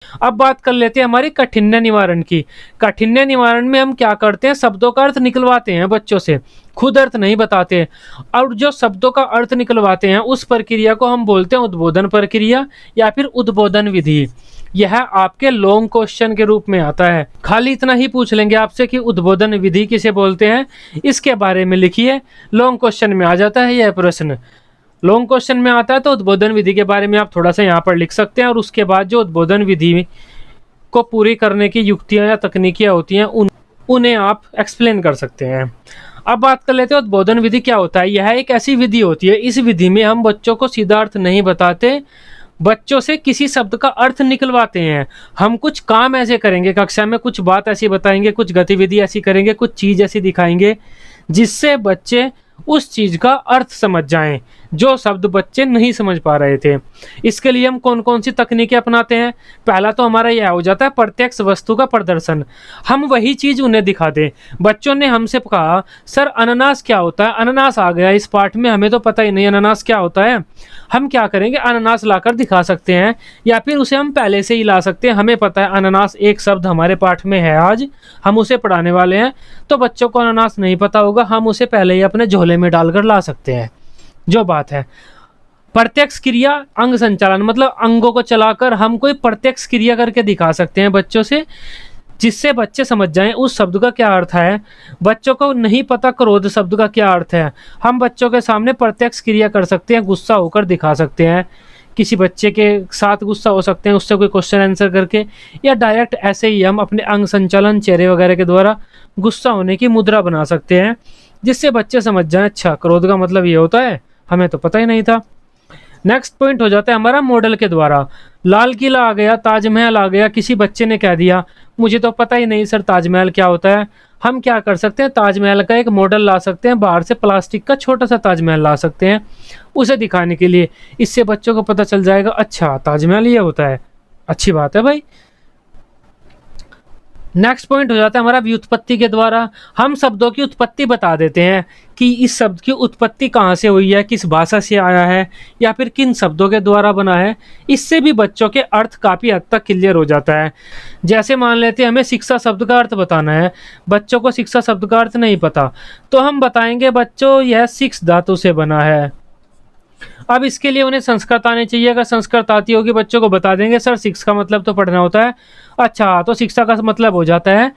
अब बात कर लेते हैं हमारी काठिन्य निवारण की। काठिन्य निवारण में हम क्या करते हैं, शब्दों का अर्थ निकलवाते हैं बच्चों से, खुद अर्थ नहीं बताते। और जो शब्दों का अर्थ निकलवाते हैं उस प्रक्रिया को हम बोलते हैं उद्बोधन प्रक्रिया या फिर उद्बोधन विधि। यह आपके लॉन्ग क्वेश्चन के रूप में आता है। खाली इतना ही पूछ लेंगे आपसे कि उद्बोधन विधि किसे बोलते हैं, इसके बारे में लिखिए। लॉन्ग क्वेश्चन में आ जाता है यह प्रश्न। लॉन्ग क्वेश्चन में आता है तो उद्बोधन विधि के बारे में आप थोड़ा सा यहाँ पर लिख सकते हैं, और उसके बाद जो उद्बोधन विधि को पूरी करने की युक्तियाँ या तकनीकियाँ होती हैं उन्हें आप एक्सप्लेन कर सकते हैं। अब बात कर लेते हैं उद्बोधन विधि क्या होता है। यह एक ऐसी विधि होती है, इस विधि में हम बच्चों को सीधा अर्थ नहीं बताते, बच्चों से किसी शब्द का अर्थ निकलवाते हैं। हम कुछ काम ऐसे करेंगे कक्षा में, कुछ बात ऐसी बताएंगे, कुछ गतिविधि ऐसी करेंगे, कुछ चीज़ ऐसी दिखाएंगे जिससे बच्चे उस चीज़ का अर्थ समझ जाएं जो शब्द बच्चे नहीं समझ पा रहे थे। इसके लिए हम कौन कौन सी तकनीकें अपनाते हैं। पहला तो हमारा यह हो जाता है प्रत्यक्ष वस्तु का प्रदर्शन। हम वही चीज़ उन्हें दिखा दें। बच्चों ने हमसे कहा सर अनानास क्या होता है, अनानास आ गया इस पाठ में, हमें तो पता ही नहीं अनानास क्या होता है। हम क्या करेंगे, अनानास लाकर दिखा सकते हैं, या फिर उसे हम पहले से ही ला सकते हैं। हमें पता है अनानास एक शब्द हमारे पाठ में है, आज हम उसे पढ़ाने वाले हैं, तो बच्चों को अनानास नहीं पता होगा, हम उसे पहले ही अपने झोले में डालकर ला सकते हैं। जो बात है प्रत्यक्ष क्रिया अंग संचालन, मतलब अंगों को चलाकर हम कोई प्रत्यक्ष क्रिया करके दिखा सकते हैं बच्चों से, जिससे बच्चे समझ जाएं उस शब्द का क्या अर्थ है। बच्चों को नहीं पता क्रोध शब्द का क्या अर्थ है, हम बच्चों के सामने प्रत्यक्ष क्रिया कर सकते हैं, गुस्सा होकर दिखा सकते हैं। किसी बच्चे के साथ गुस्सा हो सकते हैं, उससे कोई क्वेश्चन आंसर करके, या डायरेक्ट ऐसे ही हम अपने अंग संचालन चेहरे वगैरह के द्वारा गुस्सा होने की मुद्रा बना सकते हैं, जिससे बच्चे समझ जाएं अच्छा क्रोध का मतलब ये होता है, हमें तो पता ही नहीं था। नेक्स्ट पॉइंट हो जाता है हमारा मॉडल के द्वारा। लाल किला आ गया, ताजमहल आ गया, किसी बच्चे ने कह दिया मुझे तो पता ही नहीं सर ताजमहल क्या होता है। हम क्या कर सकते हैं, ताजमहल का एक मॉडल ला सकते हैं, बाहर से प्लास्टिक का छोटा सा ताजमहल ला सकते हैं उसे दिखाने के लिए। इससे बच्चों को पता चल जाएगा अच्छा ताजमहल ये होता है, अच्छी बात है भाई। नेक्स्ट पॉइंट हो जाता है हमारा व्युत्पत्ति के द्वारा। हम शब्दों की उत्पत्ति बता देते हैं कि इस शब्द की उत्पत्ति कहाँ से हुई है, किस भाषा से आया है, या फिर किन शब्दों के द्वारा बना है। इससे भी बच्चों के अर्थ काफ़ी हद तक क्लियर हो जाता है। जैसे मान लेते हैं हमें शिक्षा शब्द का अर्थ बताना है, बच्चों को शिक्षा शब्द का अर्थ नहीं पता, तो हम बताएंगे बच्चों यह शिक्ष धातु से बना है। अब इसके लिए उन्हें संस्कृत आनी चाहिए, अगर संस्कृत आती होगी बच्चों को बता देंगे सर शिक्षा का मतलब तो पढ़ना होता है। अच्छा तो शिक्षा का मतलब हो जाता है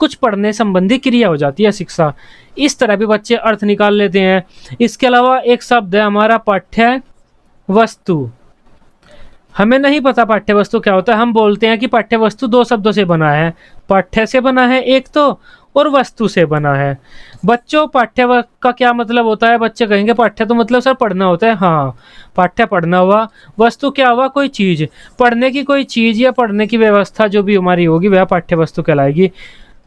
कुछ पढ़ने संबंधी क्रिया हो जाती है शिक्षा। इस तरह भी बच्चे अर्थ निकाल लेते हैं। इसके अलावा एक शब्द है हमारा पाठ्य वस्तु। हमें नहीं पता पाठ्य वस्तु क्या होता है, हम बोलते हैं कि पाठ्य वस्तु दो शब्दों से बना है, पाठ्य से बना है एक तो, और वस्तु से बना है। बच्चों पाठ्य का क्या मतलब होता है, बच्चे कहेंगे पाठ्य तो मतलब सर पढ़ना होता है। हाँ पाठ्य पढ़ना हुआ, वस्तु क्या हुआ कोई चीज़, पढ़ने की कोई चीज़ या पढ़ने की व्यवस्था जो भी हमारी होगी वह पाठ्य वस्तु कहलाएगी।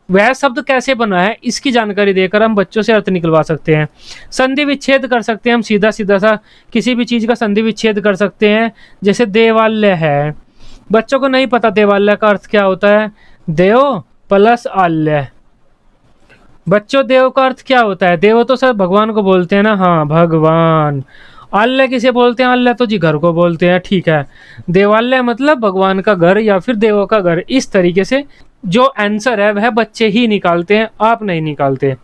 वह शब्द कैसे बना है इसकी जानकारी देकर हम बच्चों से अर्थ निकलवा सकते हैं। संधि विच्छेद कर सकते हैं हम, सीधा सीधा सा किसी भी चीज़ का संधि विच्छेद कर सकते हैं। जैसे देवालय है, बच्चों को नहीं पता देवालय का अर्थ क्या होता है, देव प्लस आल्य। बच्चों देव का अर्थ क्या होता है, देव तो सर भगवान को बोलते हैं ना, हाँ भगवान। आल्य किसे बोलते हैं, आल्य तो जी घर को बोलते हैं, ठीक है। देवालय मतलब भगवान का घर या फिर देवों का घर। इस तरीके से जो आंसर है वह बच्चे ही निकालते हैं, आप नहीं निकालते।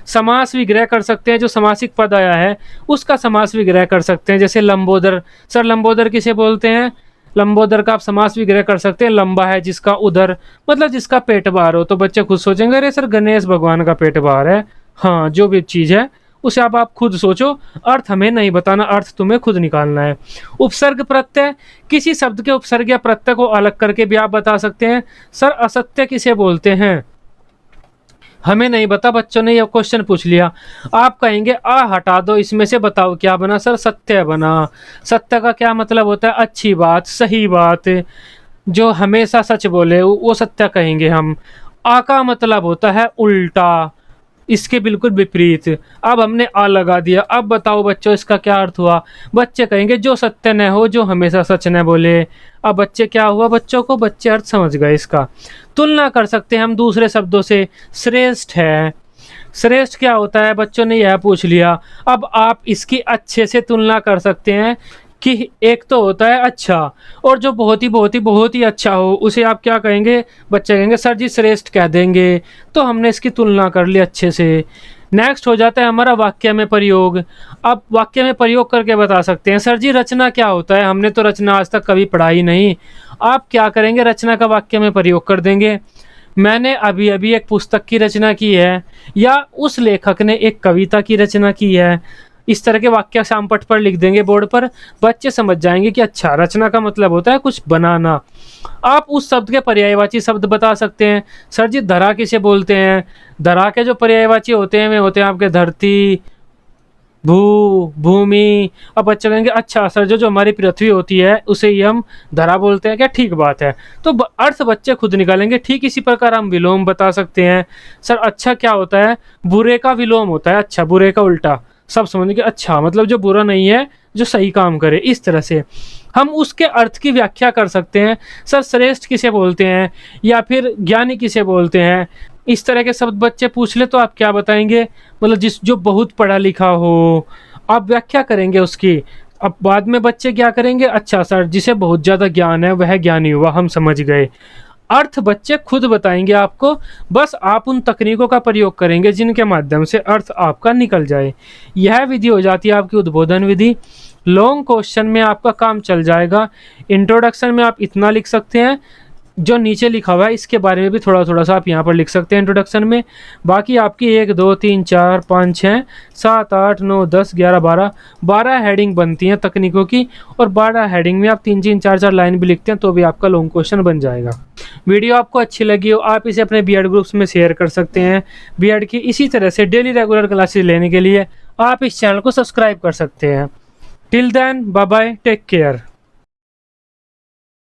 समास विग्रह कर सकते हैं, जो समासिक पद आया है उसका समास विग्रह कर सकते हैं। जैसे लंबोदर, सर लंबोदर किसे बोलते हैं, लंबोदर का आप समास विग्रह कर सकते हैं। लंबा है जिसका उदर, मतलब जिसका पेट बाहर हो, तो बच्चे खुद सोचेंगे अरे सर गणेश भगवान का पेट बाहर है। हाँ जो भी चीज़ है उसे आप खुद सोचो, अर्थ हमें नहीं बताना, अर्थ तुम्हें खुद निकालना है। उपसर्ग प्रत्यय, किसी शब्द के उपसर्ग या प्रत्यय को अलग करके भी आप बता सकते हैं। सर असत्य किसे बोलते हैं, हमें नहीं बता, बच्चों ने यह क्वेश्चन पूछ लिया, आप कहेंगे आ हटा दो इसमें से बताओ क्या बना, सर सत्य बना। सत्य का क्या मतलब होता है, अच्छी बात, सही बात, जो हमेशा सच बोले वो सत्य कहेंगे हम। आ का मतलब होता है उल्टा, इसके बिल्कुल विपरीत। अब हमने आ लगा दिया, अब बताओ बच्चों इसका क्या अर्थ हुआ। बच्चे कहेंगे जो सत्य न हो, जो हमेशा सच न बोले। अब बच्चे क्या हुआ, बच्चों को बच्चे अर्थ समझ गए इसका। तुलना कर सकते हैं हम दूसरे शब्दों से, श्रेष्ठ है, श्रेष्ठ क्या होता है बच्चों ने यह पूछ लिया। अब आप इसकी अच्छे से तुलना कर सकते हैं कि एक तो होता है अच्छा, और जो बहुत ही अच्छा हो उसे आप क्या कहेंगे, बच्चे कहेंगे सर जी श्रेष्ठ कह देंगे। तो हमने इसकी तुलना कर ली अच्छे से। नेक्स्ट हो जाता है हमारा वाक्य में प्रयोग। अब वाक्य में प्रयोग करके बता सकते हैं सर जी रचना क्या होता है, हमने तो रचना आज तक कभी पढ़ा ही नहीं। आप क्या करेंगे, रचना का वाक्य में प्रयोग कर देंगे। मैंने अभी अभी एक पुस्तक की रचना की है, या उस लेखक ने एक कविता की रचना की है। इस तरह के वाक्य शामपट पर लिख देंगे बोर्ड पर, बच्चे समझ जाएंगे कि अच्छा रचना का मतलब होता है कुछ बनाना। आप उस शब्द के पर्यायवाची शब्द बता सकते हैं। सर जी धरा किसे बोलते हैं, धरा के जो पर्यायवाची होते हैं वे होते हैं आपके धरती, भू, भूमि। अब बच्चे कहेंगे अच्छा सर जो जो हमारी पृथ्वी होती है उसे ही हम धरा बोलते हैं क्या, ठीक बात है। तो अर्थ बच्चे खुद निकालेंगे। ठीक इसी प्रकार हम विलोम बता सकते हैं। सर अच्छा क्या होता है, बुरे का विलोम होता है अच्छा, बुरे का उल्टा। सब समझेंगे अच्छा मतलब जो बुरा नहीं है, जो सही काम करे। इस तरह से हम उसके अर्थ की व्याख्या कर सकते हैं। सर श्रेष्ठ किसे बोलते हैं, या फिर ज्ञानी किसे बोलते हैं। इस तरह के शब्द बच्चे पूछ ले तो आप क्या बताएंगे, मतलब जिस जो बहुत पढ़ा लिखा हो, आप व्याख्या करेंगे उसकी। अब बाद में बच्चे क्या करेंगे, अच्छा सर जिसे बहुत ज़्यादा ज्ञान है वह ज्ञानी हुआ, हम समझ गए। अर्थ बच्चे खुद बताएंगे आपको, बस आप उन तकनीकों का प्रयोग करेंगे जिनके माध्यम से अर्थ आपका निकल जाए। यह विधि हो जाती है आपकी उद्बोधन विधि। लॉन्ग क्वेश्चन में आपका काम चल जाएगा। इंट्रोडक्शन में आप इतना लिख सकते हैं, जो नीचे लिखा हुआ है इसके बारे में भी थोड़ा थोड़ा सा आप यहाँ पर लिख सकते हैं इंट्रोडक्शन में। बाकी आपकी 1 2 3 4 5 6 7 8 9 10 11 12 हेडिंग बनती हैं तकनीकों की, और 12 हेडिंग में आप 3 3 4 4 लाइन भी लिखते हैं तो भी आपका लॉन्ग क्वेश्चन बन जाएगा। वीडियो आपको अच्छी लगी हो आप इसे अपने बीएड ग्रुप्स में शेयर कर सकते हैं। बीएड की इसी तरह से डेली रेगुलर क्लासेस लेने के लिए आप इस चैनल को सब्सक्राइब कर सकते हैं। Till then bye bye, take care.